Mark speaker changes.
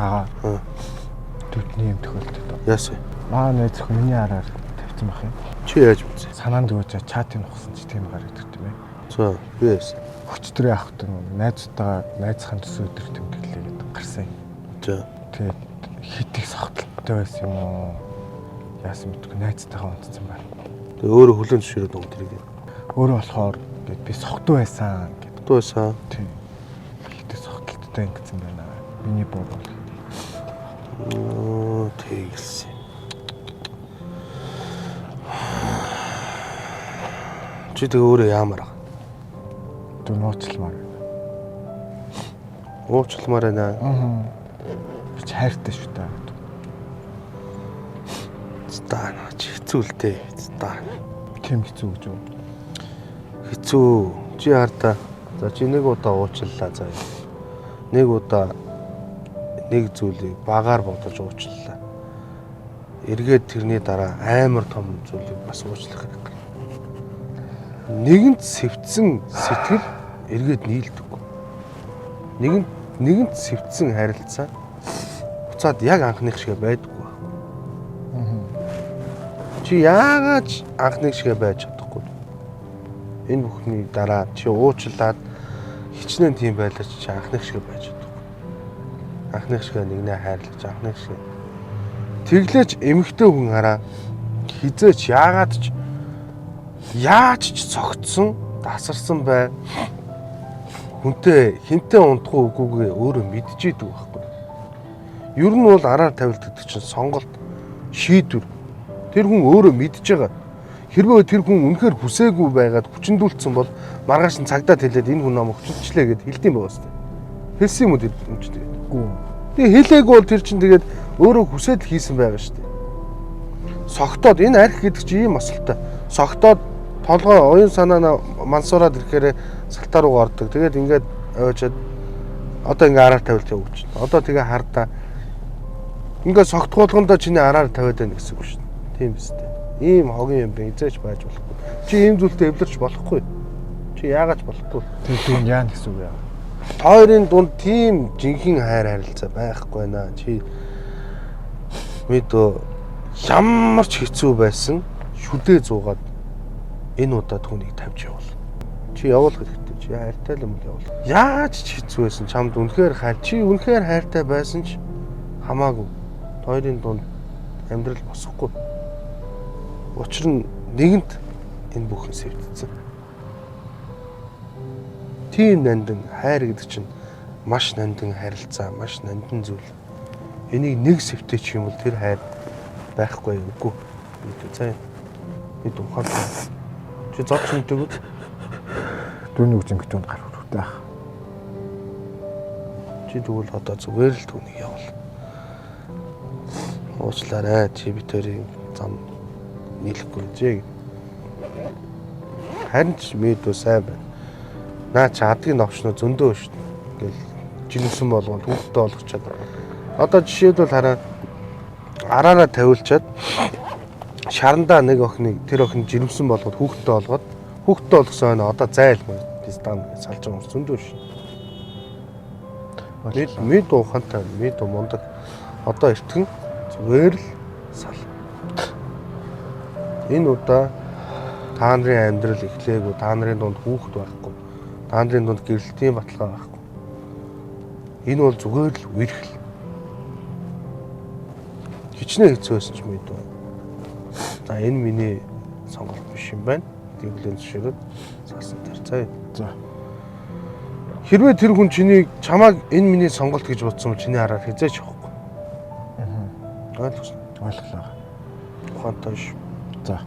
Speaker 1: Аа. Төдний юм тохиолдод.
Speaker 2: Яасан.
Speaker 1: Маа найз хүний араар тавьсан бах юм.
Speaker 2: Чи яаж мэдсэн?
Speaker 1: Санаанд өгөөж чатыг нухсан чи тийм гараад ирд юм ээ.
Speaker 2: За, би яасан.
Speaker 1: Өчтөрөө авах гэдэг нь найзтайгаа найзхан төсөө өдөр тэмдэглээ гэдэг гарсан юм.
Speaker 2: За.
Speaker 1: Тэгээд хит их согтолтой байсан юм уу? Яасан мэдгүй найзтайгаа унтсан байна.
Speaker 2: Тэгээ өөрөө хүлэн зөвшөөрөд юм тэрийг.
Speaker 1: Өөрөө болохоор гээд би согтуу байсан гэдэг.
Speaker 2: Согтуу байсан.
Speaker 1: Тийм. Хит их согтолтой ингэсэн байна. Миний бор бол.
Speaker 2: Тэгэлсэн. Чи тэгээ өөрөө яамаар аа?
Speaker 1: Дүү нууцламаар.
Speaker 2: Уучламаар байна.
Speaker 1: Би ч хайртай шүү дээ.
Speaker 2: Стаа чи хэцүү л дээ. Стаа.
Speaker 1: Тийм хэцүү гэж үү?
Speaker 2: Хэцүү. Чи хардаа. За чи нэг удаа уучлалаа заа. Нэг удаа нэг зүйлийг багаар бодож уучлалаа. Эргээд тэрний дараа амар том зүйлийг бас уучлах хэрэгтэй. Нэгэнт сэвцэн сэтгэл эргээд нийлдэггүй. Нэгэнт сэвцэн харилцаа буцаад яг анхных шиг байдаггүй. Чи яагаад анхных шиг байж чадахгүй? Энэ бүхний дараа чи уучлаад хичнээн тийм байлаа чи анхных шиг байж чадахгүй. Анхных шиг нэгнээ хайрлаж анхных шиг. Тэглээч эмэгтэй хүн хараа хизээч яаж ч цогцсон тасарсан бай. Хүнтэй хинтээ унтахгүй үгүйгээ өөрөө мэдчихийдэг байхгүй. Ер нь бол араар тавилт гэдэг чинь сонголт шийдвэр. Тэр хүн өөрөө мэдж байгаа. Хэрвээ тэр хүн үнэхээр хүсээгүй байгаад хүчндүүлсэн бол маргааш нь цагдаад хэлээд энэ хүн намайг хүчнчлээ гэд хэлдэм байгаа сте. Хэлсэн юм уу тэр хүн ч тэгээд. Үгүй. Тэгээ хэлээгүй бол тэр чинь тэгээд өөрөө хүсээд хийсэн байгаа шүү дээ. Согтоод энэ арх гэдэг чинь ийм асуултаа. Согтоод толгой оюун санаанаа мансуураад ирэхээр салтаа руу ордог. Тэгээд ингээд ойчоод одоо ингээ араар тавилт явууч. Одоо тэгээ хардаа ингээ согтгуулгандаа чиний араар тавиад байна гэсэн үг шүү дээ. Тийм биз дээ. Ийм хогийн юм бэ эзээч байж болохгүй. Чи ийм зүйлтэй эвлэрч болохгүй. Чи яагаад болохгүй?
Speaker 1: Тийм яа гэсэн үг яа.
Speaker 2: Хоёрын дунд тийм жинхэнэ хайр харилцаа байхгүй наа. Чи мэдөө ямар ч хэцүү байсан шүдээ зуугаад энэ удаад хүнийг тавьж явуул. Чи явуулах хэрэгтэй. Чи хайртай л юм явуул. Яаж ч хэцүү байсан чамд үнэхээр чи үнэхээр хайртай байсан ч хамаагүй. Хоёрын дунд амьдрал босхгүй. Учир нь нэгэнт энэ бүхэн сэвдсэн. Тийм нандин хайр гэдэг чинь маш нандин харилцаа, маш нандин зүйл. Энийг нэг сэвтэй ч юм бол тэр хайр байхгүй үгүй. За бид ухаантай. Чи зодч мэдээгүй.
Speaker 1: Дүүний үжим битүүнд гар хүрхтэй ах.
Speaker 2: Чи тэгвэл одоо зүгээр л түүнийг явуул. Уучлаарай чи битэрийн зам нийлэхгүй зээ. Харин ч мэдүү сайн байна. Наа чи адгийн новчноо зөндөө шүү дээ. Ингээл жинсэн болгоод хүүхдээ олгочоод. Одоо жишээлбэл хараа араараа тавиулчаад шарандаа нэг охиныг тэр охин жирэмсэн болгоод хүүхдээ олгоод хүүхдээ олгосон хойно одоо зайлмаа пистан салж байгаа зөндөө шүү. Мэд ухаантай мэд мундаг одоо эртгэн зүгээр л сал. Энэ удаа та нарын амьдрал эхлэегүй, та нарын дунд хүүхэд байхгүй, та нарын дунд гэрэлтийн баталгаа байхгүй. Энэ бол зүгээр л үерхэл. Хичнээн хэцүү байсан ч мэд. За энэ миний сонголт биш юм байна. Тэглэн зөвшөөрөд салсан тэр. За. Хэрвээ тэр хүн чамааг энэ миний сонголт гэж бодсон бол чиний хараар хязгаарч явахгүй. Ойлголоо. Ухаантай ш. За.